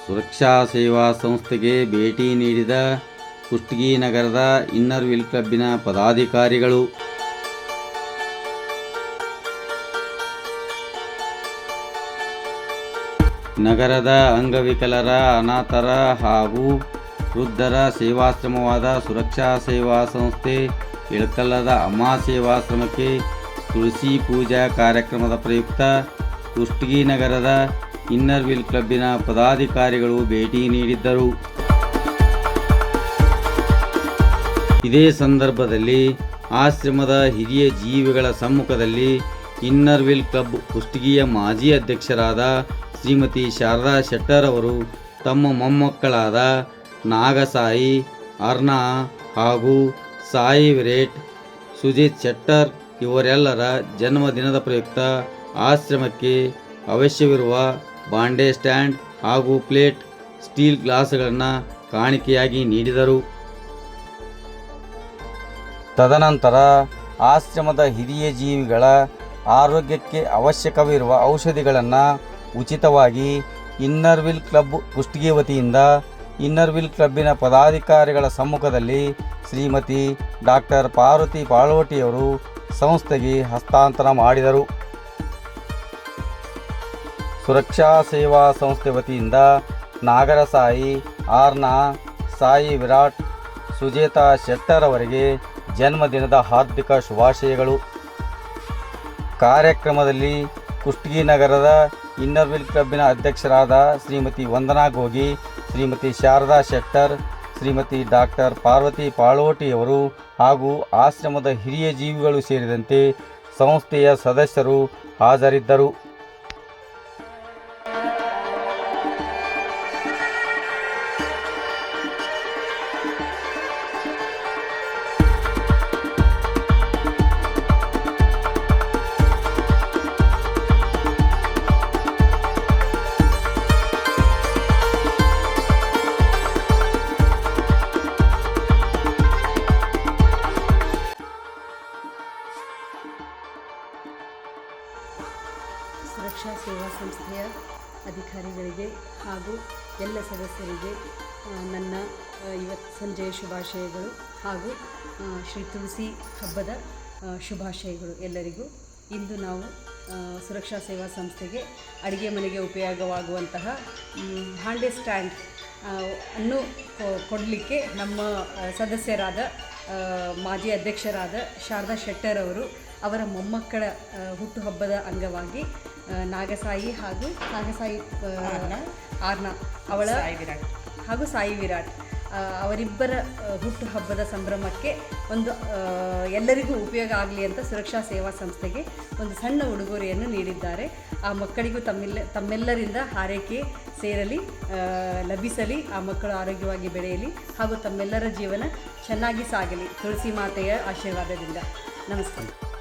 ಸುರಕ್ಷಾ ಸೇವಾ ಸಂಸ್ಥೆಗೆ ಭೇಟಿ ನೀಡಿದ ಕುಷ್ಟಗಿ ನಗರದ ಇನ್ನರ್ ವೀಲ್ ಕ್ಲಬ್ಬಿನ ಪದಾಧಿಕಾರಿಗಳು. ನಗರದ ಅಂಗವಿಕಲರ, ಅನಾಥರ ಹಾಗೂ ವೃದ್ಧರ ಸೇವಾಶ್ರಮವಾದ ಸುರಕ್ಷಾ ಸೇವಾ ಸಂಸ್ಥೆ ಇಳಕಲ್ಲದ ಅಮ್ಮ ಸೇವಾಶ್ರಮಕ್ಕೆ ತುಳಸಿ ಪೂಜಾ ಕಾರ್ಯಕ್ರಮದ ಪ್ರಯುಕ್ತ ಕುಷ್ಟಗಿ ನಗರದ ಇನ್ನರ್ ವೀಲ್ ಕ್ಲಬ್ಬಿನ ಪದಾಧಿಕಾರಿಗಳು ಭೇಟಿ ನೀಡಿದ್ದರು. ಇದೇ ಸಂದರ್ಭದಲ್ಲಿ ಆಶ್ರಮದ ಹಿರಿಯ ಜೀವಿಗಳ ಸಮ್ಮುಖದಲ್ಲಿ ಇನ್ನರ್ ವೀಲ್ ಕ್ಲಬ್ ಕುಷ್ಟಗಿಯ ಮಾಜಿ ಅಧ್ಯಕ್ಷರಾದ ಶ್ರೀಮತಿ ಶಾರದಾ ಶೆಟ್ಟರ್ ಅವರು ತಮ್ಮ ಮೊಮ್ಮಕ್ಕಳಾದ ನಾಗಸಾಯಿ, ಅರ್ನಾ ಹಾಗೂ ಸಾಯಿ ವಿರೇಟ್, ಸುಜಿತ್ ಶೆಟ್ಟರ್ ಇವರೆಲ್ಲರ ಜನ್ಮದಿನದ ಪ್ರಯುಕ್ತ ಆಶ್ರಮಕ್ಕೆ ಅವಶ್ಯವಿರುವ ಬಾಂಡೆ ಸ್ಟ್ಯಾಂಡ್ ಹಾಗೂ ಪ್ಲೇಟ್, ಸ್ಟೀಲ್ ಗ್ಲಾಸ್ಗಳನ್ನು ಕಾಣಿಕೆಯಾಗಿ ನೀಡಿದರು. ತದನಂತರ ಆಶ್ರಮದ ಹಿರಿಯ ಜೀವಿಗಳ ಆರೋಗ್ಯಕ್ಕೆ ಅವಶ್ಯಕವಿರುವ ಔಷಧಿಗಳನ್ನು ಉಚಿತವಾಗಿ ಇನ್ನರ್ ವೀಲ್ ಕ್ಲಬ್ ಕುಷ್ಟಗಿ ವತಿಯಿಂದ ಇನ್ನರ್ ವೀಲ್ ಕ್ಲಬ್ಬಿನ ಪದಾಧಿಕಾರಿಗಳ ಸಮ್ಮುಖದಲ್ಲಿ ಶ್ರೀಮತಿ ಡಾಕ್ಟರ್ ಪಾರ್ವತಿ ಪಾಳೋಟಿಯವರು ಸಂಸ್ಥೆಗೆ ಹಸ್ತಾಂತರ ಮಾಡಿದರು. ಸುರಕ್ಷಾ ಸೇವಾ ಸಂಸ್ಥೆ ವತಿಯಿಂದ ನಾಗರಸಾಯಿ, ಆರ್ನಾ, ಸಾಯಿ ವಿರಾಟ್, ಸುಜೇತಾ ಶೆಟ್ಟರ್ ಅವರಿಗೆ ಜನ್ಮದಿನದ ಹಾರ್ದಿಕ ಶುಭಾಶಯಗಳು. ಕಾರ್ಯಕ್ರಮದಲ್ಲಿ ಕುಷ್ಟಗಿ ನಗರದ ಇನ್ನರ್ ವೀಲ್ ಕ್ಲಬ್ಬಿನ ಅಧ್ಯಕ್ಷರಾದ ಶ್ರೀಮತಿ ವಂದನಾ ಗೋಗಿ, ಶ್ರೀಮತಿ ಶಾರದಾ ಶೆಟ್ಟರ್, ಶ್ರೀಮತಿ ಡಾಕ್ಟರ್ ಪಾರ್ವತಿ ಪಾಳೋಟಿಯವರು ಹಾಗೂ ಆಶ್ರಮದ ಹಿರಿಯ ಜೀವಿಗಳು ಸೇರಿದಂತೆ ಸಂಸ್ಥೆಯ ಸದಸ್ಯರು ಹಾಜರಿದ್ದರು. ಸುರಕ್ಷಾ ಸೇವಾ ಸಂಸ್ಥೆಯ ಅಧಿಕಾರಿಗಳಿಗೆ ಹಾಗೂ ಎಲ್ಲ ಸದಸ್ಯರಿಗೆ ನನ್ನ ಇವತ್ತು ಸಂಜೆಯ ಶುಭಾಶಯಗಳು ಹಾಗೂ ಶ್ರೀ ತುಳಸಿ ಹಬ್ಬದ ಶುಭಾಶಯಗಳು ಎಲ್ಲರಿಗೂ. ಇಂದು ನಾವು ಸುರಕ್ಷಾ ಸೇವಾ ಸಂಸ್ಥೆಗೆ ಅಡುಗೆ ಮನೆಗೆ ಉಪಯೋಗವಾಗುವಂತಹ ಭಾಂಡೆ ಸ್ಟ್ಯಾಂಡ್ ಅನ್ನು ಕೊಡಲಿಕ್ಕೆ ನಮ್ಮ ಸದಸ್ಯರಾದ ಮಾಜಿ ಅಧ್ಯಕ್ಷರಾದ ಶಾರದಾ ಶೆಟ್ಟರ್ ಅವರು ಅವರ ಮೊಮ್ಮಕ್ಕಳ ಹುಟ್ಟುಹಬ್ಬದ ಅಂಗವಾಗಿ ನಾಗಸಾಯಿ ಹಾಗೂ ಆರ್ನಾ ಅವಳ ಹಾಗೂ ಸಾಯಿ ವಿರಾಟ್ ಅವರಿಬ್ಬರ ಹುಟ್ಟುಹಬ್ಬದ ಸಂಭ್ರಮಕ್ಕೆ ಒಂದು ಎಲ್ಲರಿಗೂ ಉಪಯೋಗ ಆಗಲಿ ಅಂತ ಸುರಕ್ಷಾ ಸೇವಾ ಸಂಸ್ಥೆಗೆ ಒಂದು ಸಣ್ಣ ಉಡುಗೊರೆಯನ್ನು ನೀಡಿದ್ದಾರೆ. ಆ ಮಕ್ಕಳಿಗೂ ತಮ್ಮೆಲ್ಲರಿಂದ ಹಾರೈಕೆ ಸೇರಲಿ, ಲಭಿಸಲಿ, ಆ ಮಕ್ಕಳು ಆರೋಗ್ಯವಾಗಿ ಬೆಳೆಯಲಿ ಹಾಗೂ ತಮ್ಮೆಲ್ಲರ ಜೀವನ ಚೆನ್ನಾಗಿ ಸಾಗಲಿ ತುಳಸಿ ಮಾತೆಯ ಆಶೀರ್ವಾದದಿಂದ. ನಮಸ್ಕಾರ.